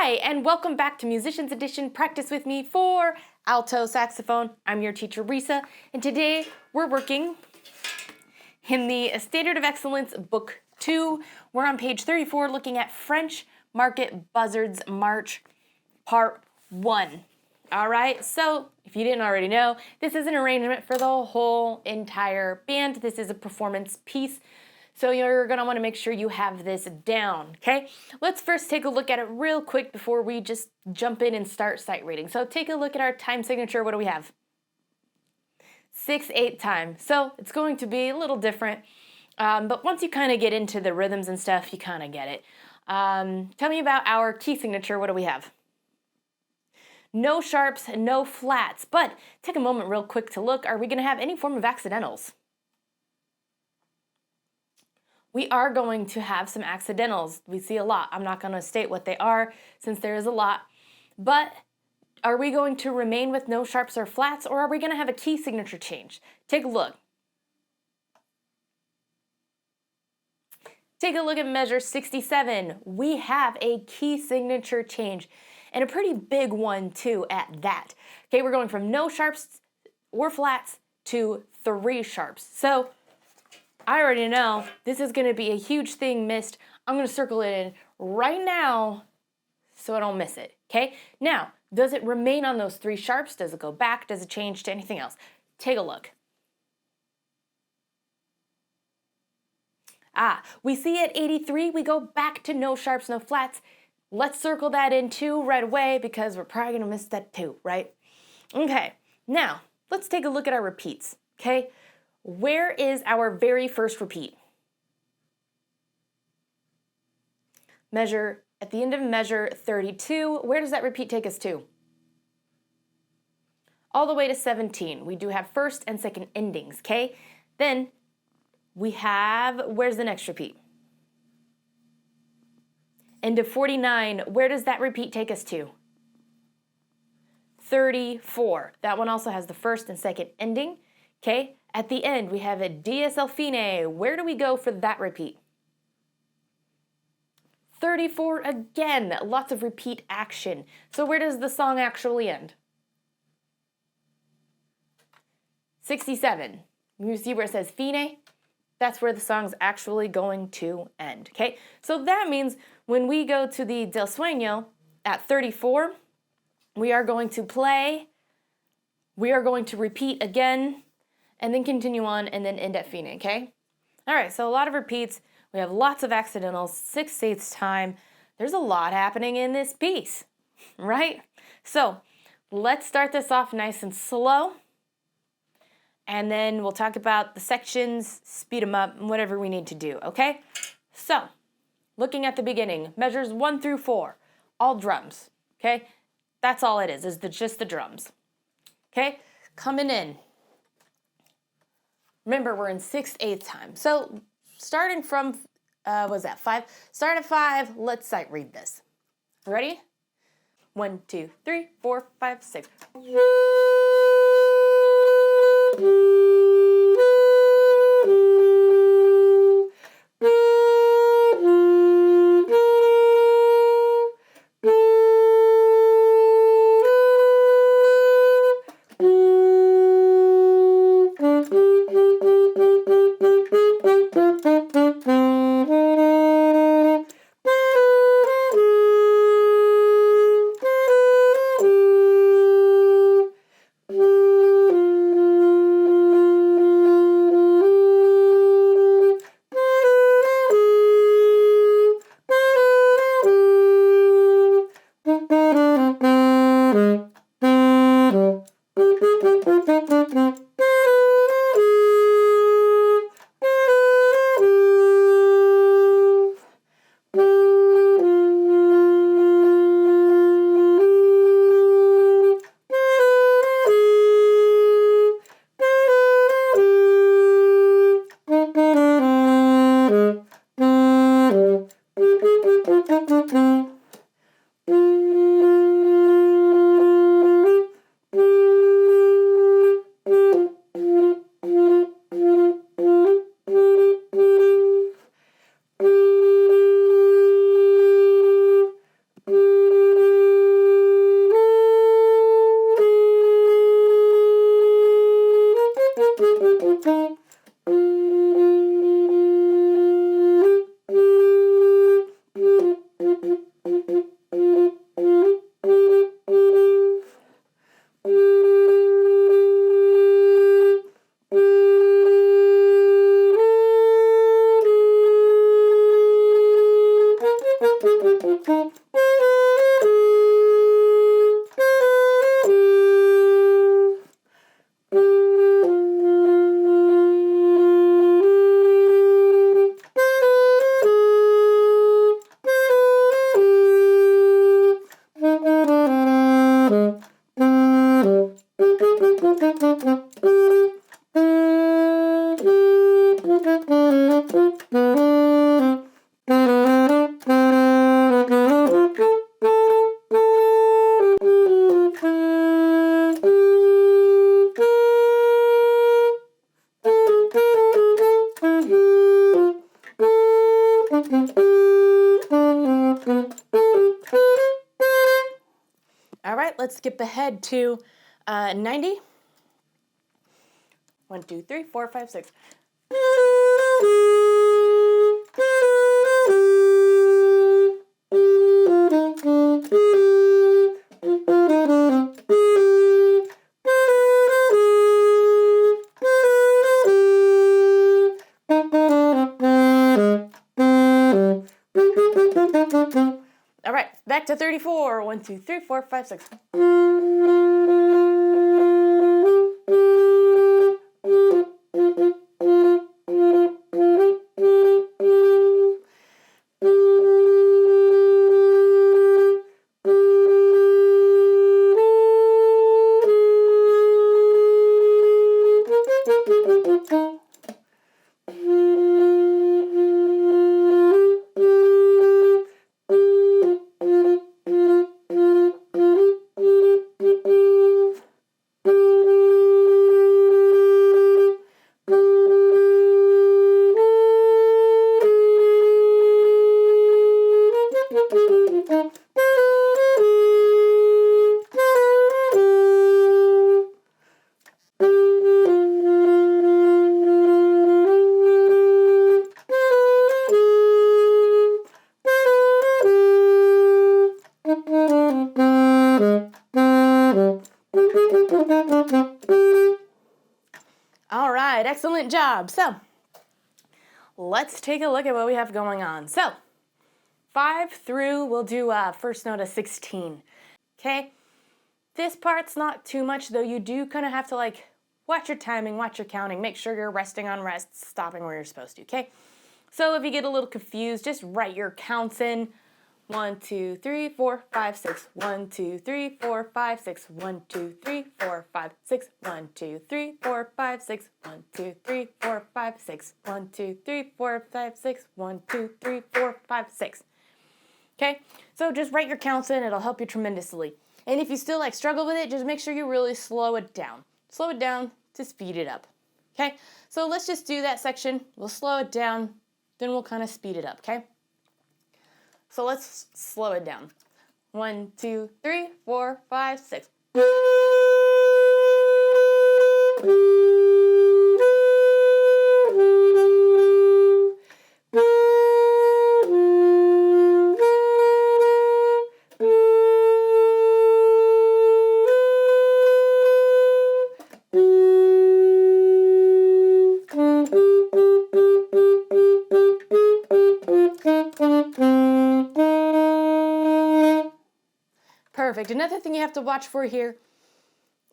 Hi, and welcome back to Musicians Edition Practice with me for Alto Saxophone. I'm your teacher, Reesa, and today we're working in the Standard of Excellence Book 2. We're on page 34 looking at French Market Buzzards March, Part 1. All right, so if you didn't already know, this is an arrangement for the whole entire band. This is a performance piece. So you're going to want to make sure you have this down, okay? Let's first take a look at it real quick before we just jump in and start sight reading. So take a look at our time signature. What do we have? 6/8 time. So it's going to be a little different, but once you kind of get into the rhythms and stuff, you kind of get it. Tell me about our key signature. What do we have? No sharps, no flats, but take a moment real quick to look. Are we going to have any form of accidentals? We are going to have some accidentals. We see a lot. I'm not going to state what they are since there is a lot. But are we going to remain with no sharps or flats, or are we going to have a key signature change? Take a look. Take a look at measure 67. We have a key signature change, and a pretty big one too at that. Okay, we're going from no sharps or flats to 3 sharps. So I already know this is going to be a huge thing missed. I'm going to circle it in right now so I don't miss it, okay? Now, does it remain on those 3 sharps? Does it go back? Does it change to anything else? Take a look. We see at 83, we go back to no sharps, no flats. Let's circle that in too right away because we're probably going to miss that too, right? Okay, now let's take a look at our repeats, okay? Where is our very first repeat? At the end of measure 32, where does that repeat take us to? All the way to 17. We do have first and second endings, okay? Then we have, where's the next repeat? End of 49, where does that repeat take us to? 34. That one also has the first and second ending, okay? At the end, we have a DSL fine. Where do we go for that repeat? 34 again, lots of repeat action. So where does the song actually end? 67. You see where it says fine? That's where the song's actually going to end, okay? So that means when we go to the del sueño at 34, we are going to play, we are going to repeat again, and then continue on, and then end at fine, okay? All right, so a lot of repeats. We have lots of accidentals, 6/8 time. There's a lot happening in this piece, right? So let's start this off nice and slow, and then we'll talk about the sections, speed them up, and whatever we need to do, okay? So looking at the beginning, measures 1 through 4, all drums, okay? That's all it is just the drums, okay? Coming in. Remember, we're in 6/8 time. So starting from, was that 5? Start at 5, let's sight read this. Ready? 1, 2, 3, 4, 5, 6. All right, let's skip ahead to 90. 1, 2, 3, 4, 5, 6. All right, back to 34. 1, 2, 3, 4, 5, 6. All right, excellent job. So let's take a look at what we have going on. So 5 through, we'll do first note of 16. Okay, this part's not too much, though you do kind of have to like watch your timing, watch your counting, make sure you're resting on rests, stopping where you're supposed to, okay? So if you get a little confused, just write your counts in. 1, 2, 3, 4, 5, 6. 1, 2, 3, 4, 5, 6. 1, 2, 3, 4, 5, 6. 1, 2, 3, 4, 5, 6. 1, 2, 3, 4, 5, 6. 1, 2, 3, 4, 5, 6. 1, 2, 3, 4, 5, 6. Okay, so just write your counts in. It'll help you tremendously. And if you still like struggle with it, just make sure you really slow it down. Slow it down to speed it up. Okay, so let's just do that section. We'll slow it down, then we'll kind of speed it up, okay? So let's slow it down. 1, 2, 3, 4, 5, 6. Perfect. Another thing you have to watch for here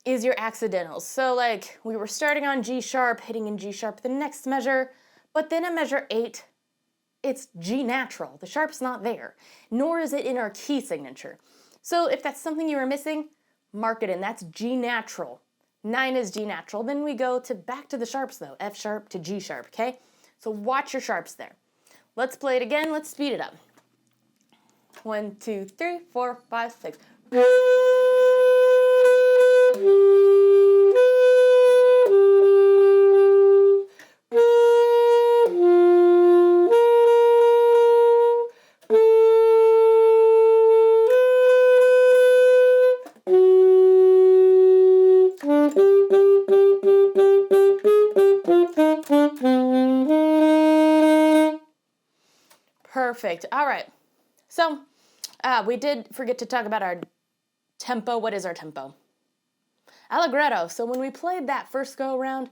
is your accidentals. So like we were starting on G sharp, hitting in G sharp the next measure, but then at measure 8, it's G natural. The sharp's not there, nor is it in our key signature. So if that's something you were missing, mark it in. That's G natural. 9 is G natural. Then we go back to the sharps though, F sharp to G sharp, okay? So watch your sharps there. Let's play it again. Let's speed it up. 1, 2, 3, 4, 5, 6. Perfect. All right. So We did forget to talk about our tempo. What is our tempo? Allegretto. So when we played that first go around,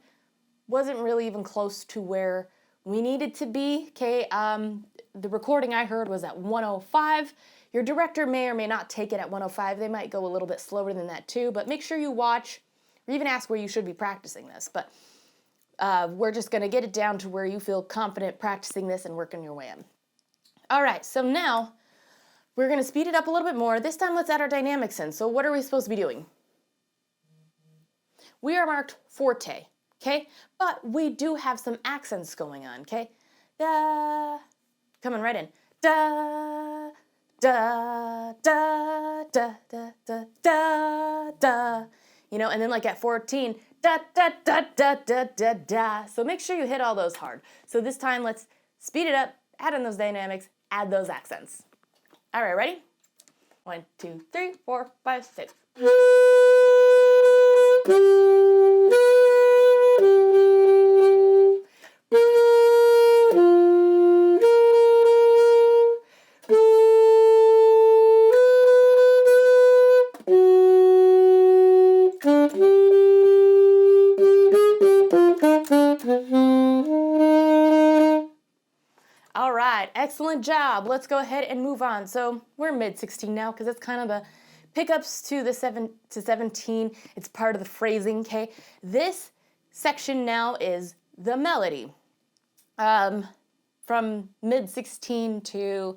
wasn't really even close to where we needed to be. Okay, the recording I heard was at 105. Your director may or may not take it at 105. They might go a little bit slower than that too, but make sure you watch or even ask where you should be practicing this. But we're just gonna get it down to where you feel confident practicing this and working your way in. All right, so now we're gonna speed it up a little bit more. This time let's add our dynamics in. So what are we supposed to be doing? We are marked forte, okay? But we do have some accents going on, okay? Da, coming right in. Da, da, da, da, da, da, da, da. You know, and then like at 14, da, da, da, da, da, da, da. So make sure you hit all those hard. So this time let's speed it up, add in those dynamics, add those accents. All right, ready? 1, 2, 3, 4, 5, 6. All right, excellent job. Let's go ahead and move on. So we're mid 16 now because it's kind of the pickups to the 7 to 17. It's part of the phrasing, okay? This section now is the melody. From mid 16 to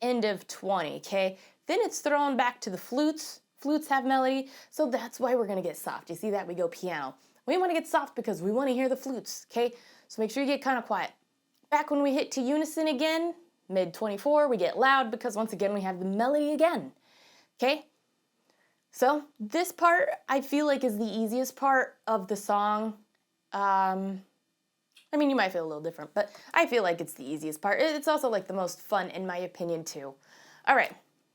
end of 20, okay? Then it's thrown back to the flutes. Flutes have melody, so that's why we're gonna get soft. You see that? We go piano. We wanna get soft because we wanna hear the flutes, okay? So make sure you get kind of quiet. Back when we hit to unison again, mid 24, we get loud because once again we have the melody again, okay? So this part I feel like is the easiest part of the song. I mean, you might feel a little different, but I feel like it's the easiest part. It's also like the most fun in my opinion too. All right,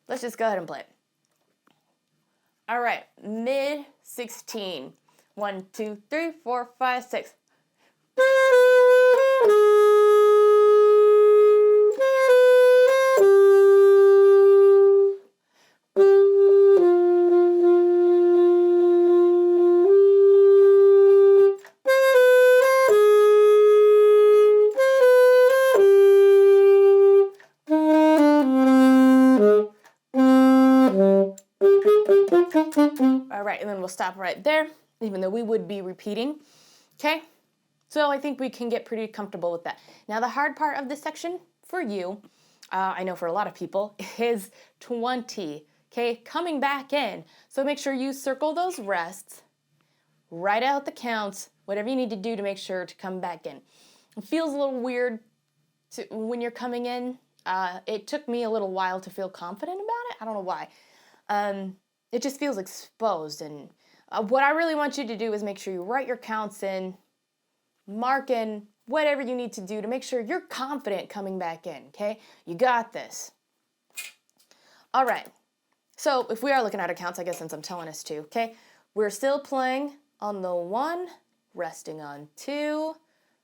let's just go ahead and play it. All right, mid 16. 1, 2, 3, 4, 5, 6. All right, and then we'll stop right there, even though we would be repeating, okay? So I think we can get pretty comfortable with that. Now the hard part of this section for you, I know for a lot of people, is 20, okay? Coming back in. So make sure you circle those rests, write out the counts, whatever you need to do to make sure to come back in. It feels a little weird when you're coming in. It took me a little while to feel confident about it. I don't know why. It just feels exposed. And what I really want you to do is make sure you write your counts in, mark in whatever you need to do to make sure you're confident coming back in, okay? You got this. All right. So if we are looking at our counts, I guess since I'm telling us to, okay? We're still playing on the 1, resting on 2,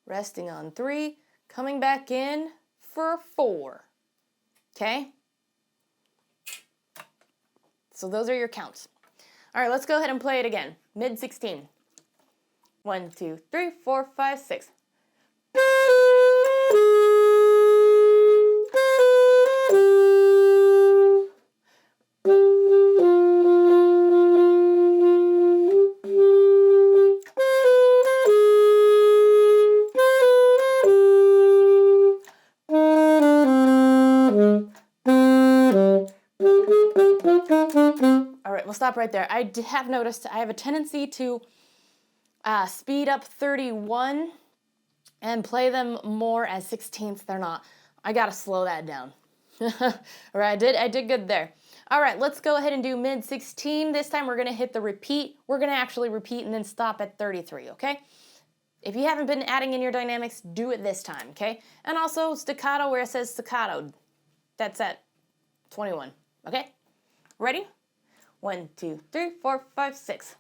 resting on 3, coming back in for 4, okay? So those are your counts. All right, let's go ahead and play it again. Mid 16. 1, 2, 3, 4, 5, 6. Stop right there. I have noticed I have a tendency to speed up 31 and play them more as 16ths. They're not. I gotta slow that down. All right, I did good there. All right, let's go ahead and do mid 16. This time we're gonna hit the repeat. We're gonna actually repeat and then stop at 33, okay? If you haven't been adding in your dynamics, do it this time, okay? And also staccato where it says staccato. That's at 21, okay? Ready? 1, 2, 3, 4, 5, 6.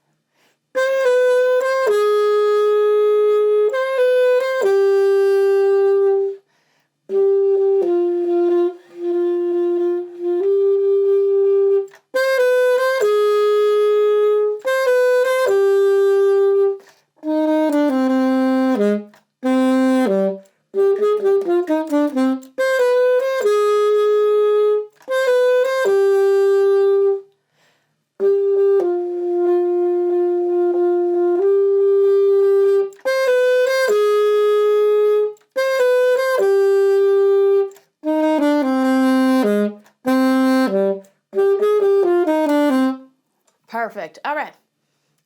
Perfect. All right.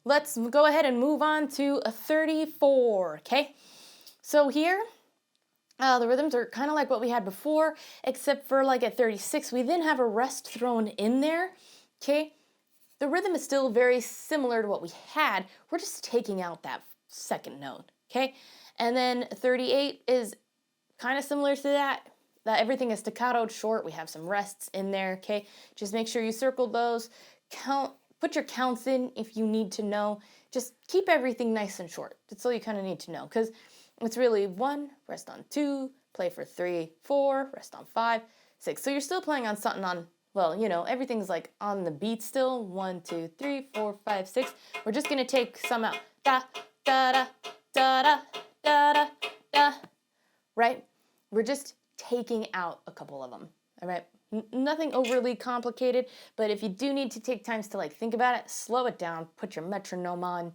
Let's go ahead and move on to a 34, okay? So here, the rhythms are kind of like what we had before, except for like at 36, we then have a rest thrown in there, okay? The rhythm is still very similar to what we had. We're just taking out that second note, okay? And then 38 is kind of similar to that. Everything is staccatoed short. We have some rests in there, okay? Just make sure you circle those. Put your counts in if you need to know. Just keep everything nice and short. That's all you kind of need to know, because it's really 1, rest on 2, play for 3, 4, rest on 5, 6. So you're still playing on something on, well, you know, everything's like on the beat still. 1, 2, 3, 4, 5, 6. We're just going to take some out. Da, da, da, da, da, da, da, da. Right? We're just taking out a couple of them. All right? Nothing overly complicated, but if you do need to take times to like think about it, slow it down, put your metronome on,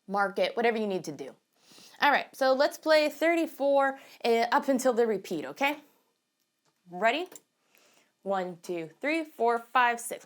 mark it, whatever you need to do. All right, so let's play 34 up until the repeat, okay? Ready? 1, 2, 3, 4, 5, 6.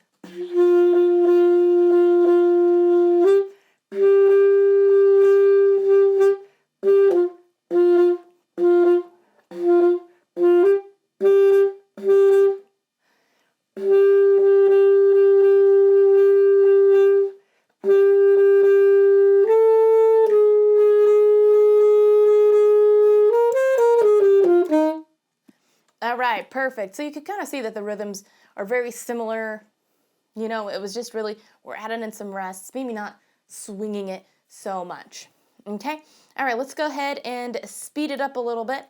All right, perfect. So you can kind of see that the rhythms are very similar. You know, it was just really, we're adding in some rests, maybe not swinging it so much. Okay? All right, let's go ahead and speed it up a little bit.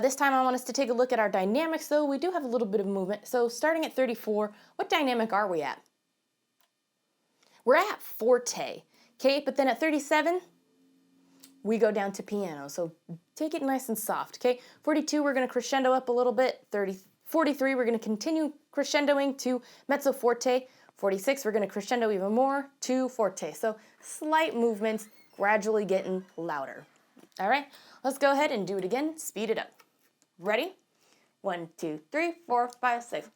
This time I want us to take a look at our dynamics, though. We do have a little bit of movement. So starting at 34, what dynamic are we at? We're at forte, okay? But then at 37, we go down to piano. So take it nice and soft, okay? 42, we're going to crescendo up a little bit. 43, we're going to continue crescendoing to mezzo forte. 46, we're going to crescendo even more to forte. So slight movements, gradually getting louder. All right, let's go ahead and do it again. Speed it up. Ready? 1, 2, 3, 4, 5, 6.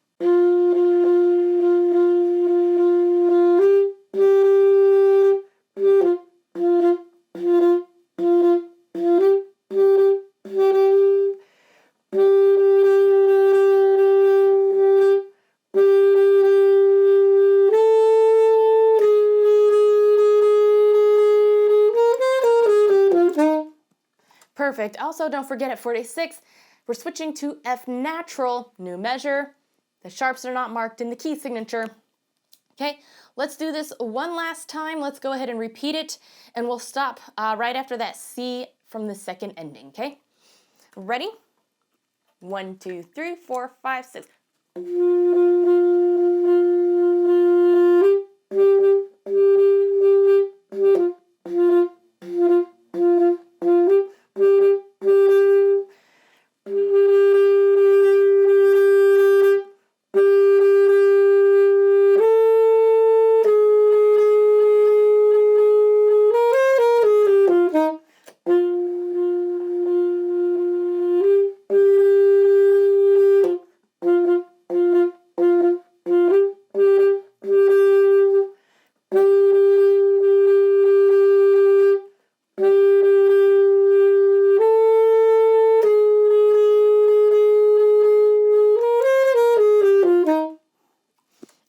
Perfect. Also, don't forget at 46, we're switching to F natural, new measure. The sharps are not marked in the key signature. Okay, let's do this one last time. Let's go ahead and repeat it, and we'll stop right after that C from the second ending, okay? Ready? 1, 2, 3, 4, 5, 6.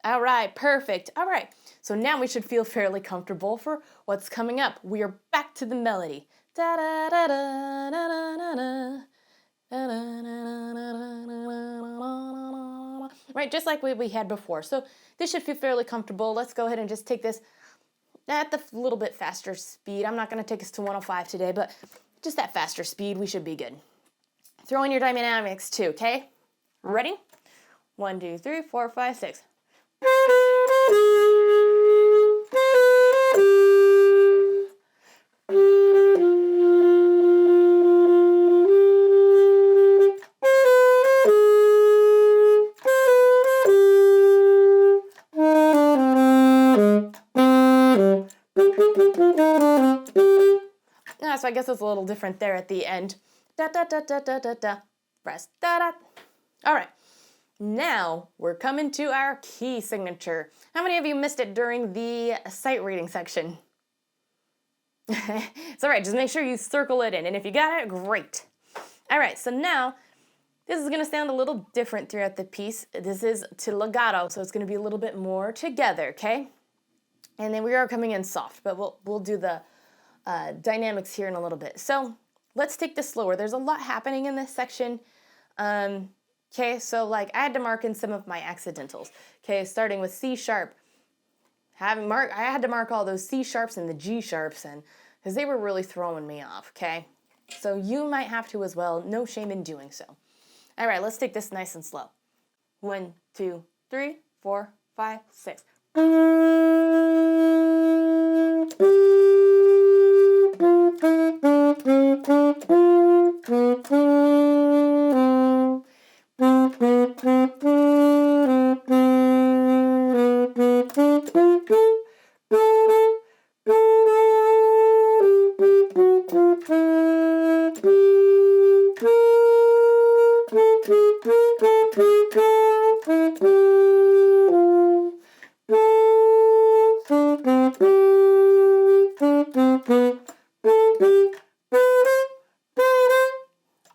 All right, perfect. All right, so now we should feel fairly comfortable for what's coming up. We are back to the melody. Da da da da da da da. Right, just like we had before. So this should feel fairly comfortable. Let's go ahead and just take this at the little bit faster speed. I'm not going to take us to 105 today, but just that faster speed, we should be good. Throw in your dynamics too, okay? Ready? 1, 2, 3, 4, 5, 6. So I guess it's a little different there at the end. Da da da da da da da. Rest. Da da. All right. Now we're coming to our key signature. How many of you missed it during the sight reading section? It's all right, just make sure you circle it in, and if you got it, great. All right, so now this is gonna sound a little different throughout the piece. This is to legato, so it's gonna be a little bit more together, okay? And then we are coming in soft, but we'll do the dynamics here in a little bit. So let's take this slower. There's a lot happening in this section. Okay, so like I had to mark in some of my accidentals. Okay, starting with C sharp. I had to mark all those C sharps and the G sharps, and because they were really throwing me off. Okay, so you might have to as well. No shame in doing so. All right, let's take this nice and slow. 1, 2, 3, 4, 5, 6.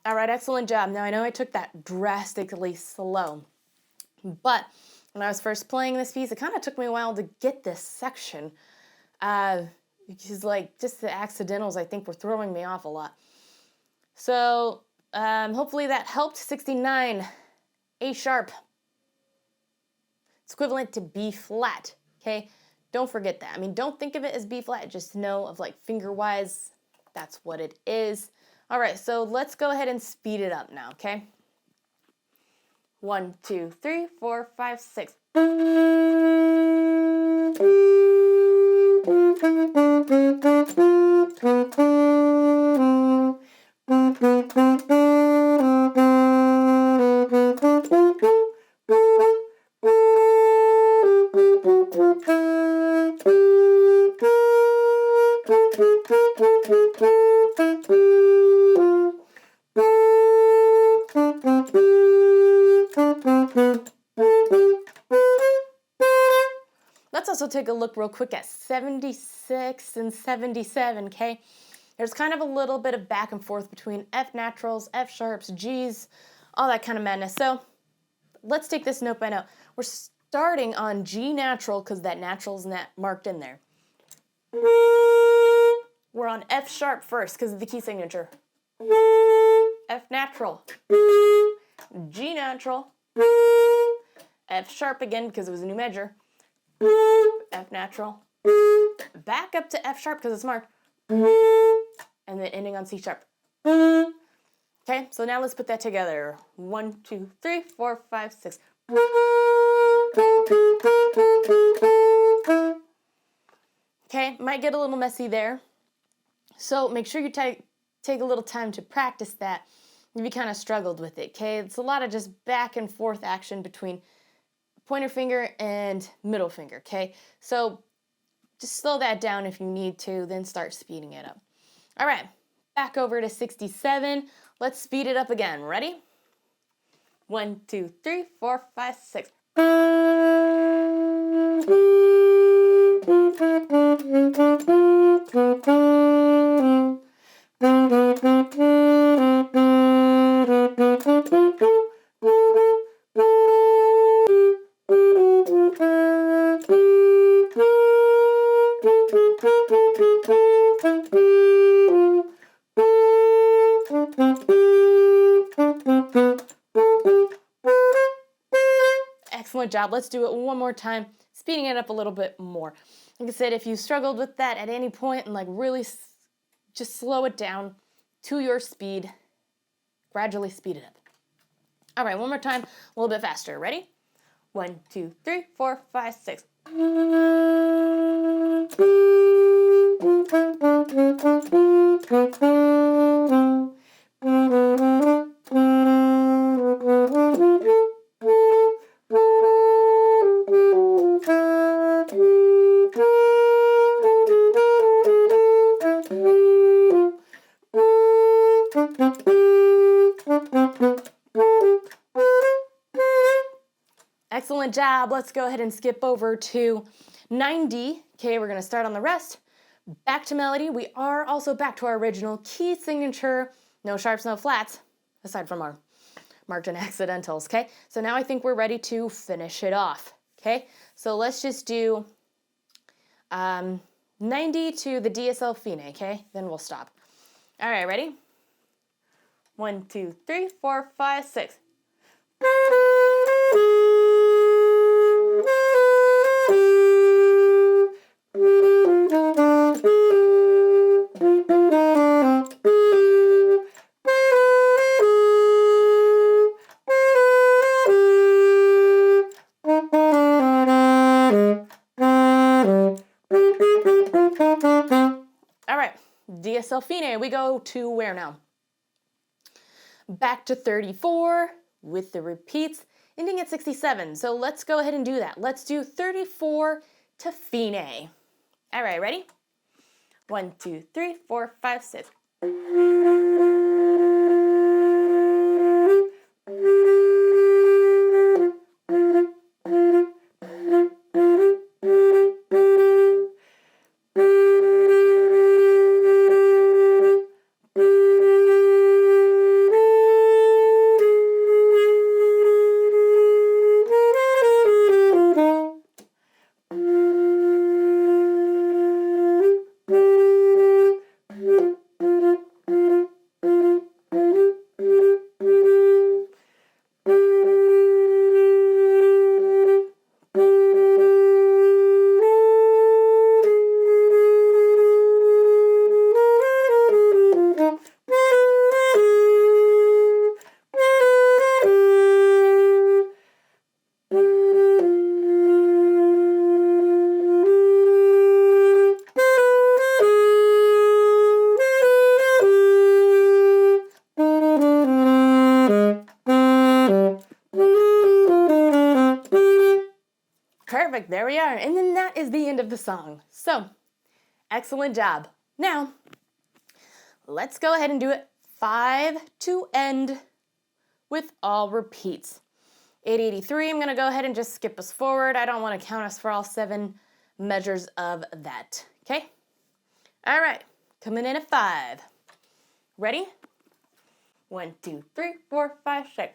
All right, excellent job. Now I know I took that drastically slow, but when I was first playing this piece, it kind of took me a while to get this section because like just the accidentals I think were throwing me off a lot. So hopefully that helped. 69, A sharp. It's equivalent to B flat, okay? Don't forget that. I mean, don't think of it as B flat, just know of like finger-wise, that's what it is. All right, so let's go ahead and speed it up now, okay? 1, 2, 3, 4, 5, 6. Let's also take a look real quick at 76 and 77, okay? There's kind of a little bit of back and forth between F naturals, F sharps, Gs, all that kind of madness. So let's take this note by note. We're starting on G natural because that natural's marked in there. We're on F sharp first because of the key signature. F natural. G natural. F sharp again because it was a new measure. F natural. Back up to F sharp because it's marked. And then ending on C sharp. Okay, so now let's put that together. 1, 2, 3, 4, 5, 6. Okay, might get a little messy there. So make sure you take a little time to practice that if you kind of struggled with it, okay? It's a lot of just back and forth action between pointer finger and middle finger, okay? So just slow that down if you need to, then start speeding it up. All right, back over to 67. Let's speed it up again. Ready? 1, 2, 3, 4, 5, 6. Excellent job. Let's do it one more time, speeding it up a little bit more. Like I said, if you struggled with that at any point and like really just slow it down to your speed, gradually speed it up. All right, one more time, a little bit faster. Ready? 1, 2, 3, 4, 5, 6. Excellent job. Let's go ahead and skip over to 90. Okay, we're gonna start on the rest. Back to melody. We are also back to our original key signature. No sharps, no flats, aside from our marked and accidentals, okay? So now I think we're ready to finish it off, okay? So let's just do 90 to the DSL fine, okay? Then we'll stop. All right, ready? 1, 2, 3, 4, 5, 6. All right, DSL fine. We go to where now? Back to 34 with the repeats, ending at 67. So let's go ahead and do that. Let's do 34 to fine. All right, ready? 1, 2, 3, 4, 5, 6. Perfect, there we are. And then that is the end of the song. So, excellent job. Now, let's go ahead and do it 5 to end with all repeats. 883, I'm gonna go ahead and just skip us forward. I don't wanna count us for all 7 measures of that, okay? All right, coming in at 5. Ready? 1, 2, 3, 4, 5, 6.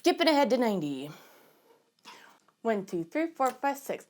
skipping ahead to 90. 1, 2, 3, 4, 5, 6.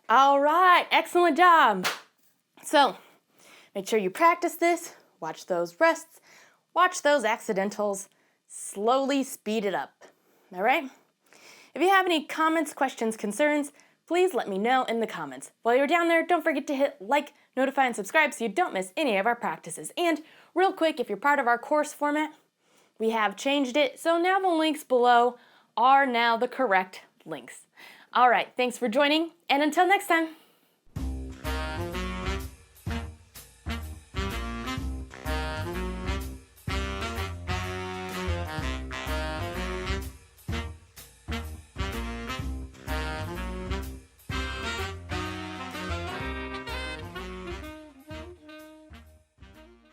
All right, excellent job. So make sure you practice this, watch those rests, watch those accidentals, slowly speed it up. All right? If you have any comments, questions, concerns, please let me know in the comments. While you're down there, don't forget to hit like, notify, and subscribe so you don't miss any of our practices. And real quick, if you're part of our course format, we have changed it, so now the links below are now the correct links. All right, thanks for joining, and until next time.